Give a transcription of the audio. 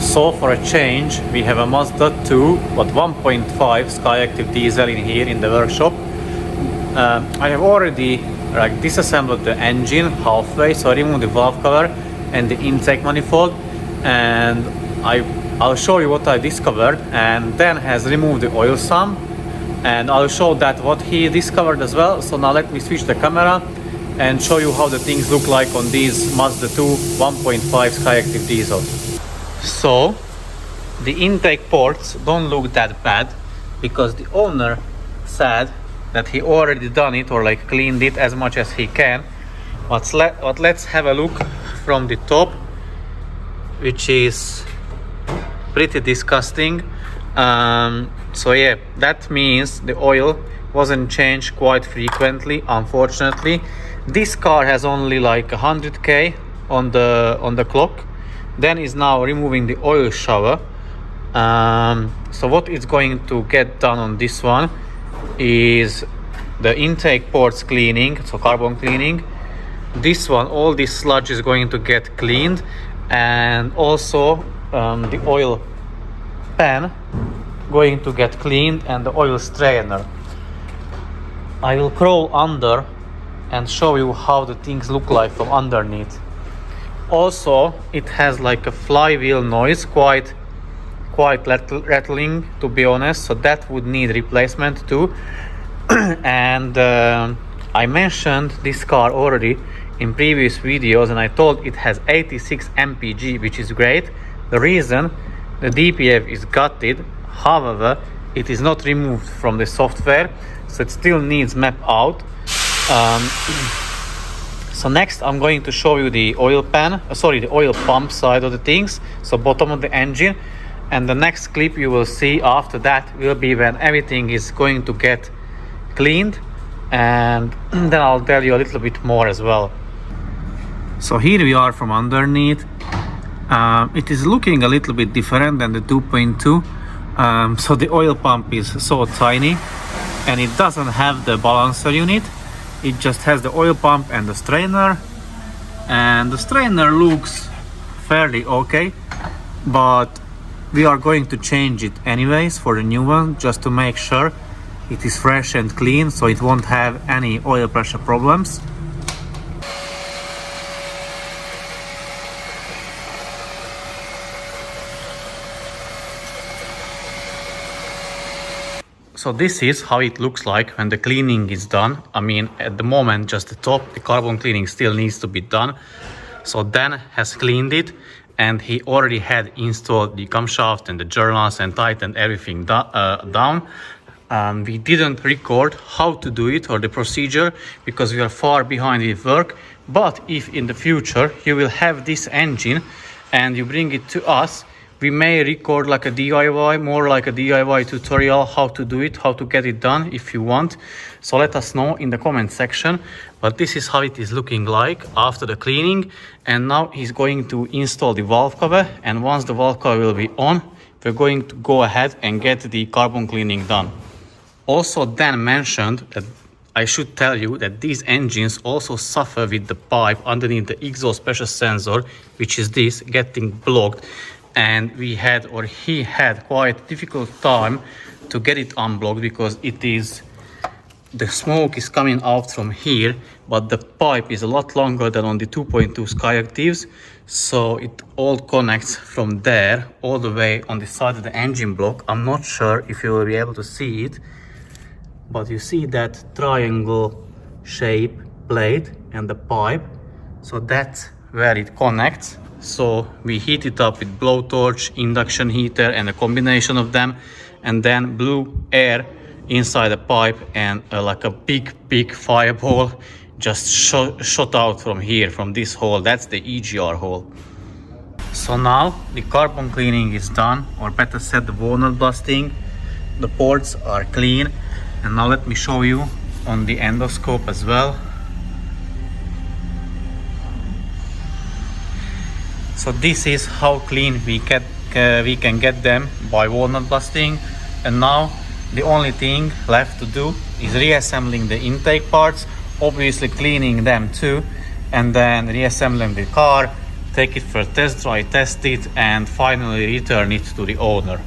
So for a change, we have a Mazda 2 but 1.5 Skyactiv diesel in here in the workshop. I have already disassembled the engine halfway, so I removed the valve cover and the intake manifold, and I'll show you what I discovered, and then has removed the oil sump, and I'll show that what he discovered as well. So now let me switch the camera and show you how the things look like on these Mazda 2 1.5 Skyactiv diesel. So the intake ports don't look that bad because the owner said that he already done it or cleaned it as much as he can. But let's have a look from the top, which is pretty disgusting. So yeah, that means the oil wasn't changed quite frequently, unfortunately. This car has only 100k on the clock. Then is now removing the oil shower. So what is going to get done on this one is the intake ports cleaning, so carbon cleaning. This one, all this sludge is going to get cleaned, and also the oil pan going to get cleaned, and the oil strainer. I will crawl under and show you how the things look like from underneath. Also, it has a flywheel noise, quite rattling, to be honest, so that would need replacement too. And I mentioned this car already in previous videos, and I told it has 86 mpg, which is great. The reason the DPF is gutted, however, it is not removed from the software, so it still needs map out. So next I'm going to show you the oil the oil pump side of the things, so bottom of the engine, and the next clip you will see after that will be when everything is going to get cleaned, and then I'll tell you a little bit more as well. So here we are from underneath. It is looking a little bit different than the 2.2. So the oil pump is so tiny, and it doesn't have the balancer unit. It just has the oil pump and the strainer, and the strainer looks fairly okay, but we are going to change it anyways for the new one, just to make sure it is fresh and clean, so it won't have any oil pressure problems. So this is how it looks like when the cleaning is done. I mean, at the moment, just the top, the carbon cleaning still needs to be done. So Dan has cleaned it, and he already had installed the camshaft and the journals and tightened everything down. We didn't record how to do it or the procedure because we are far behind with work. But if in the future you will have this engine and you bring it to us, we may record more like a DIY tutorial, how to do it, how to get it done if you want. So let us know in the comment section. But this is how it is looking like after the cleaning. And now he's going to install the valve cover. And once the valve cover will be on, we're going to go ahead and get the carbon cleaning done. Also, Dan mentioned that I should tell you that these engines also suffer with the pipe underneath the exhaust pressure sensor, which is this, getting blocked. And he had quite difficult time to get it unblocked because the smoke is coming out from here, but the pipe is a lot longer than on the 2.2 Skyactivs, so it all connects from there all the way on the side of the engine block. I'm not sure if you will be able to see it, but you see that triangle shape plate and the pipe, so that's where it connects. So we heat it up with blowtorch, induction heater, and a combination of them, and then blew air inside the pipe, and like a big fireball just shot out from here, from this hole. That's the EGR hole. So now the carbon cleaning is done, or better said, the walnut busting. The ports are clean, and now let me show you on the endoscope as well. So this is how clean we can get them by walnut busting. And now the only thing left to do is reassembling the intake parts, obviously cleaning them too, and then reassembling the car, take it for a test drive, test it, and finally return it to the owner.